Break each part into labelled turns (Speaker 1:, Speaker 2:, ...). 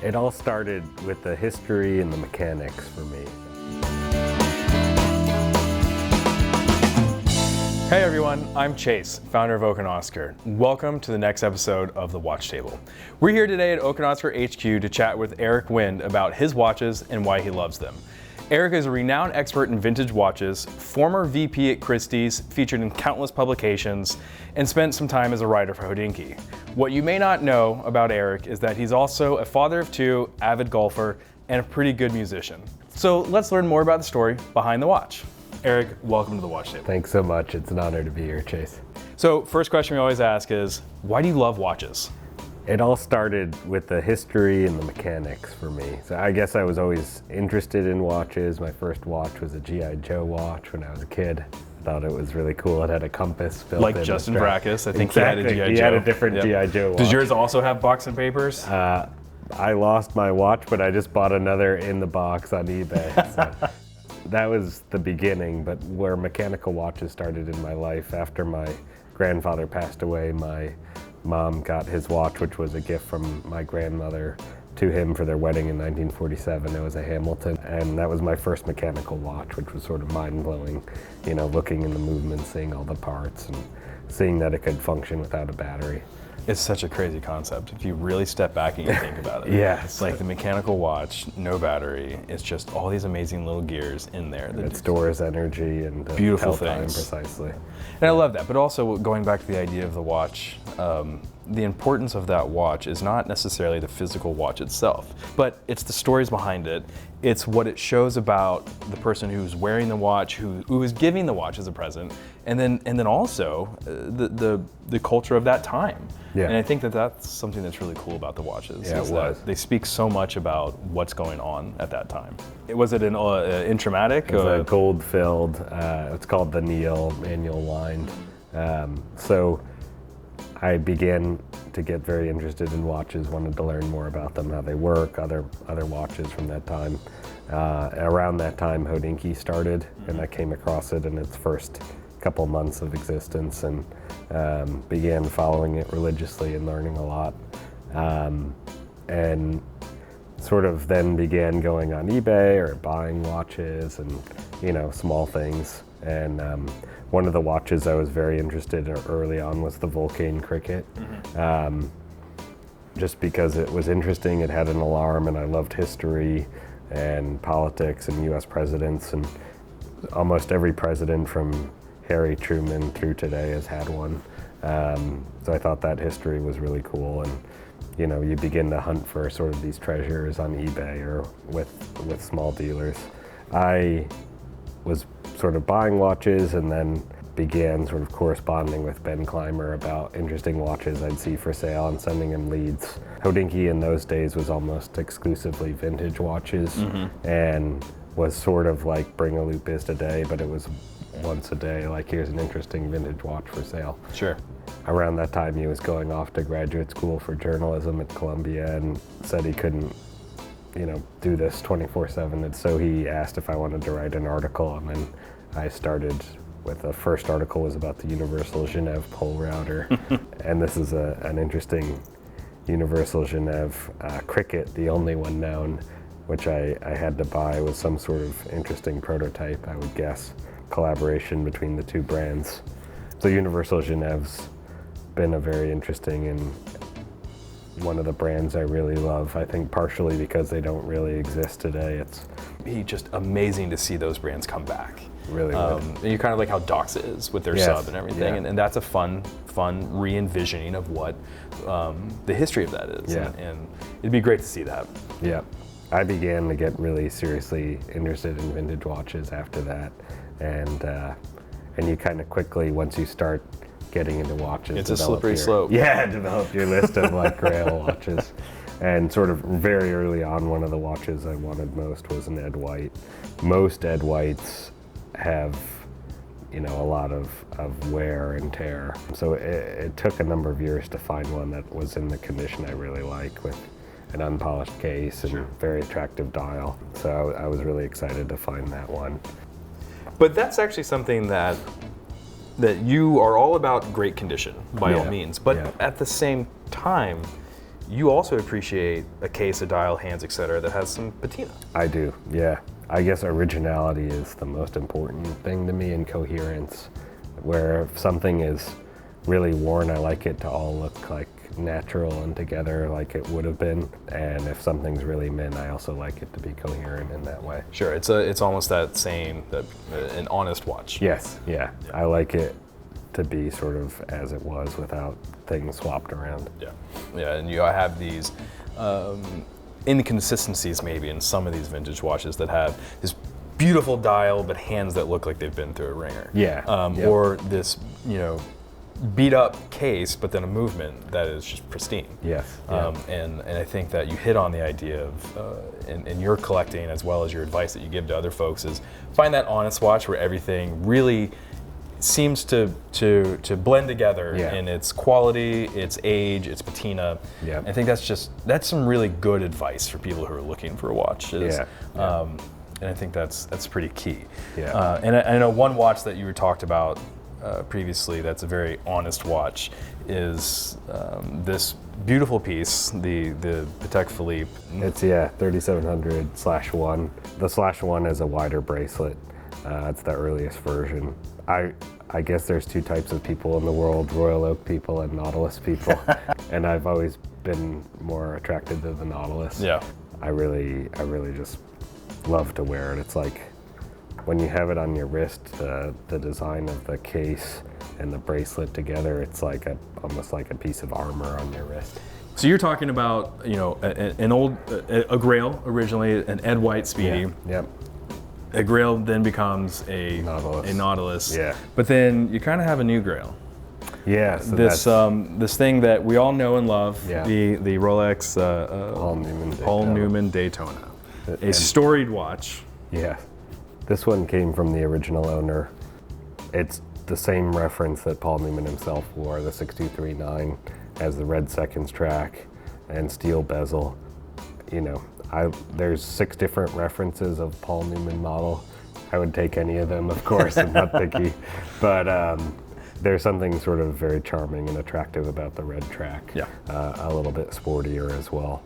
Speaker 1: It all started with the history and the mechanics for me.
Speaker 2: Hey everyone, I'm Chase, founder of Oak & Oscar. Welcome to the next episode of The Watch Table. We're here today at Oak & Oscar HQ to chat with Eric Wind about his watches and why he loves them. Eric is a renowned expert in vintage watches, former VP at Christie's, featured in countless publications, and spent some time as a writer for Hodinkee. What you may not know about Eric is that he's also a father of two, avid golfer, and a pretty good musician. So let's learn more about the story behind the watch. Eric, welcome to the Watch Table.
Speaker 1: Thanks so much. It's an honor to be here, Chase.
Speaker 2: So first question we always ask is, why do you love watches?
Speaker 1: It all started with the history and the mechanics for me. So I guess I was always interested in watches. My first watch was a G.I. Joe watch when I was a kid. I thought it was really cool. It had a compass built in.
Speaker 2: Like Justin Brackus, I think
Speaker 1: exactly.
Speaker 2: He had a G.I. Joe.
Speaker 1: He had a different G.I. Joe watch.
Speaker 2: Does yours also have box and papers?
Speaker 1: I lost my watch, but I just bought another in the box on eBay. So that was the beginning, but where mechanical watches started in my life. After my grandfather passed away, my mom got his watch, which was a gift from my grandmother to him for their wedding in 1947. It was a Hamilton, and that was my first mechanical watch, which was sort of mind-blowing, you know, looking in the movement, seeing all the parts, and seeing that it could function without a battery.
Speaker 2: It's such a crazy concept if you really step back and you think about it.
Speaker 1: Yeah.
Speaker 2: It's like the mechanical watch, no battery. It's just all these amazing little gears in there.
Speaker 1: It stores energy and
Speaker 2: beautiful
Speaker 1: tell time
Speaker 2: things.
Speaker 1: Precisely.
Speaker 2: And I love that, but also going back to the idea of the watch, the importance of that watch is not necessarily the physical watch itself, but it's the stories behind it. It's what it shows about the person who's wearing the watch, who is giving the watch as a present, and then also the culture of that time.
Speaker 1: Yeah.
Speaker 2: And I think that's something that's really cool about the watches.
Speaker 1: Yeah,
Speaker 2: is
Speaker 1: it was.
Speaker 2: that they speak so much about what's going on at that time. Was it an intramatic?
Speaker 1: It was a gold-filled. It's called the Neil manual wind. So I began to get very interested in watches, wanted to learn more about them, how they work, other watches from that time. Around that time, Hodinkee started, and I came across it in its first couple months of existence, and began following it religiously and learning a lot. And sort of then began going on eBay or buying watches and, you know, small things. And one of the watches I was very interested in early on was the Vulcan Cricket. Just because it was interesting, it had an alarm, and I loved history and politics and US presidents, and almost every president from Harry Truman through today has had one. So I thought that history was really cool, and you know, you begin to hunt for sort of these treasures on eBay or with small dealers. I was sort of buying watches and then began sort of corresponding with Ben Clymer about interesting watches I'd see for sale and sending him leads. Hodinkee in those days was almost exclusively vintage watches, and was sort of like Bring a Loop is today, but it was once a day, like here's an interesting vintage watch for sale.
Speaker 2: Sure.
Speaker 1: Around that time he was going off to graduate school for journalism at Columbia and said he couldn't, you know, do this 24/7, and so he asked if I wanted to write an article, and then I started with the first article was about the Universal Genève pole router. And this is an interesting Universal Genève Cricket, the only one known, which I had to buy, was some sort of interesting prototype, I would guess, collaboration between the two brands. So Universal Genève's been a very interesting and one of the brands I really love, I think partially because they don't really exist today. It's
Speaker 2: just amazing to see those brands come back.
Speaker 1: Really
Speaker 2: and you're kind of like how Doxa is with their sub and everything, and that's a fun re-envisioning of what the history of that is.
Speaker 1: Yeah.
Speaker 2: And it'd be great to see that.
Speaker 1: Yeah. I began to get really seriously interested in vintage watches after that, and you kind of quickly, once you start getting into watches,
Speaker 2: it's a slippery slope.
Speaker 1: Yeah, develop your list of like grail watches. And sort of very early on, one of the watches I wanted most was an Ed White. Most Ed Whites have, you know, a lot of wear and tear. So it took a number of years to find one that was in the condition I really like, with an unpolished case and very attractive dial. So I was really excited to find that one.
Speaker 2: But that's actually something that you are all about great condition, by all means. But at the same time, you also appreciate a case, a dial, hands, etc. that has some patina.
Speaker 1: I do, yeah. I guess originality is the most important thing to me, and coherence, where if something is really worn, I like it to all look like natural and together like it would have been. And if something's really mint, I also like it to be coherent in that way.
Speaker 2: Sure, it's almost that saying that an honest watch.
Speaker 1: Yes, yeah. I like it to be sort of as it was without things swapped around.
Speaker 2: Yeah, and I have these inconsistencies maybe in some of these vintage watches that have this beautiful dial but hands that look like they've been through a wringer. Or this, beat up case but then a movement that is just pristine.
Speaker 1: Yes.
Speaker 2: And I think that you hit on the idea of in your collecting, as well as your advice that you give to other folks, is find that honest watch where everything really seems to blend together in its quality, its age, its patina. I think that's some really good advice for people who are looking for a watch. And I think that's pretty key. And I know one watch that you were talked about previously that's a very honest watch is this beautiful piece, the Patek Philippe.
Speaker 1: It's 3700/1. The /1 is a wider bracelet. It's the earliest version. I guess there's two types of people in the world, Royal Oak people and Nautilus people. And I've always been more attracted to the Nautilus. I really just love to wear it. It's like when you have it on your wrist, the design of the case and the bracelet together, it's like almost like a piece of armor on your wrist.
Speaker 2: So you're talking about, an old, a Grail originally, an Ed White Speedy. A Grail then becomes a Nautilus. But then you kind of have a new Grail.
Speaker 1: So
Speaker 2: this thing that we all know and love, the Rolex
Speaker 1: Paul
Speaker 2: Newman Daytona. A storied watch.
Speaker 1: This one came from the original owner. It's the same reference that Paul Newman himself wore, the 6239, has the red seconds track and steel bezel. There's 6 different references of Paul Newman model. I would take any of them, of course. I'm not picky, but there's something sort of very charming and attractive about the red track. A little bit sportier as well.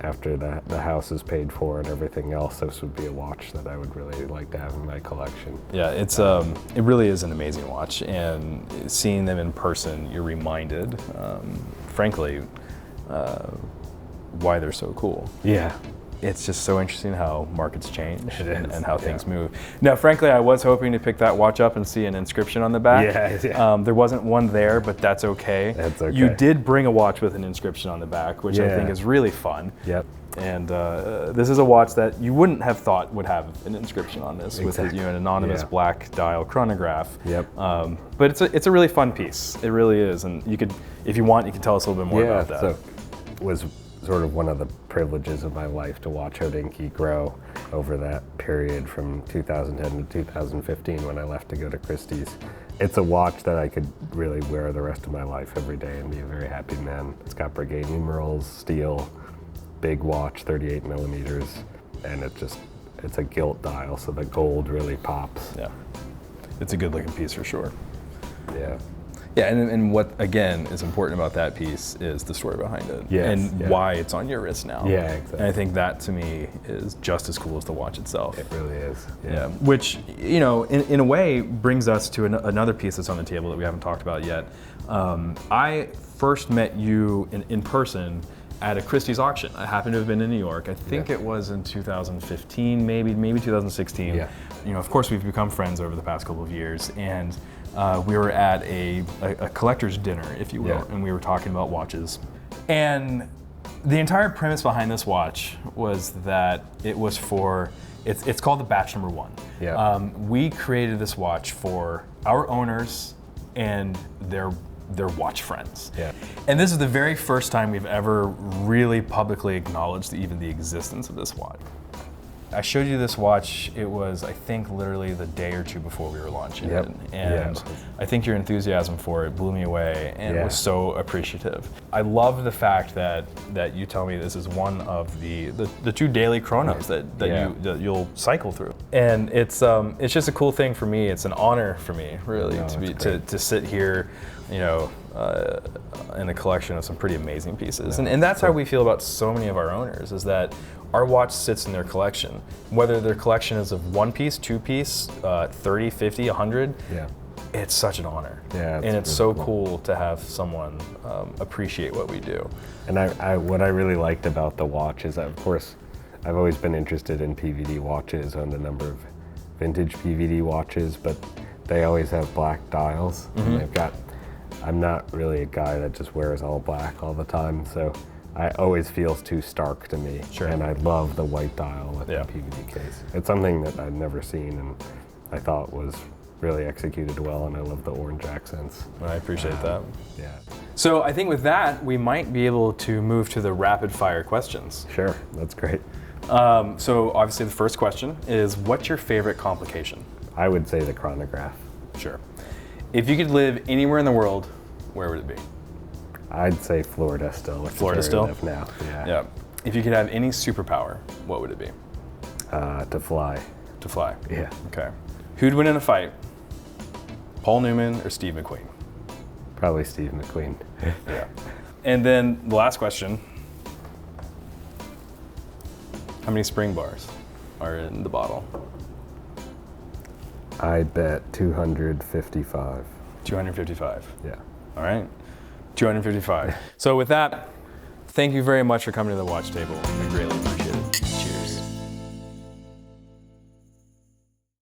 Speaker 1: After the house is paid for and everything else, this would be a watch that I would really like to have in my collection.
Speaker 2: It's it really is an amazing watch, and seeing them in person, you're reminded, frankly, why they're so cool. It's just so interesting how markets change and how things move. Now, frankly, I was hoping to pick that watch up and see an inscription on the back. There wasn't one there, but that's okay.
Speaker 1: That's okay.
Speaker 2: You did bring a watch with an inscription on the back, which I think is really fun. And this is a watch that you wouldn't have thought would have an inscription on this with an anonymous black dial chronograph. But it's a really fun piece. It really is. And you could, if you want, you can tell us a little bit more about that.
Speaker 1: So it was sort of one of the privileges of my life to watch Hodinkee grow over that period from 2010 to 2015 when I left to go to Christie's. It's a watch that I could really wear the rest of my life every day and be a very happy man. It's got brigade numerals, steel, big watch, 38 millimeters, and it's a gilt dial, so the gold really pops.
Speaker 2: It's a good looking piece for sure. And what, again, is important about that piece is the story behind it and why it's on your wrist now.
Speaker 1: Exactly.
Speaker 2: And I think that, to me, is just as cool as the watch itself.
Speaker 1: It really is.
Speaker 2: Which, in a way, brings us to another piece that's on the table that we haven't talked about yet. I first met you in person at a Christie's auction. I happened to have been in New York. I think it was in 2015, maybe 2016. Of course, we've become friends over the past couple of years, and we were at a collector's dinner, if you will, and we were talking about watches. And the entire premise behind this watch was that it was for, it's called the Batch Number 1. We created this watch for our owners and their watch friends. And this is the very first time we've ever really publicly acknowledged even the existence of this watch. I showed you this watch, it was, I think, literally the day or two before we were launching it. And I think your enthusiasm for it blew me away and was so appreciative. I love the fact that you tell me this is one of the 2 daily chronos that you'll cycle through. And it's just a cool thing for me. It's an honor for me, really, to sit here, in a collection of some pretty amazing pieces. And that's how we feel about so many of our owners, is that our watch sits in their collection. Whether their collection is of 1 piece, 2 piece, 30, 50, 100, it's such an honor.
Speaker 1: Yeah,
Speaker 2: and it's really so cool to have someone appreciate what we do.
Speaker 1: And what I really liked about the watch is that, of course, I've always been interested in PVD watches, owned a number of vintage PVD watches, but they always have black dials. And they've got, I'm not really a guy that just wears all black all the time, so I always feels too stark to me.
Speaker 2: Sure.
Speaker 1: And I love the white dial with the PVD case. It's something that I've never seen, and I thought was really executed well, and I love the orange accents.
Speaker 2: I appreciate that.
Speaker 1: Yeah.
Speaker 2: So I think with that, we might be able to move to the rapid fire questions.
Speaker 1: Sure, that's great.
Speaker 2: So obviously the first question is, what's your favorite complication?
Speaker 1: I would say the chronograph.
Speaker 2: Sure. If you could live anywhere in the world, where would it be?
Speaker 1: I'd say Florida still. Which
Speaker 2: Florida
Speaker 1: is where
Speaker 2: still?
Speaker 1: I live now. Yeah.
Speaker 2: Yeah. If you could have any superpower, what would it be?
Speaker 1: To fly.
Speaker 2: To fly.
Speaker 1: Yeah.
Speaker 2: Okay. Who'd win in a fight? Paul Newman or Steve McQueen?
Speaker 1: Probably Steve McQueen.
Speaker 2: Yeah. And then the last question. How many spring bars are in the bottle?
Speaker 1: I bet 255.
Speaker 2: 255.
Speaker 1: Yeah.
Speaker 2: All right. 255. So with that, thank you very much for coming to the watch table. I greatly appreciate it.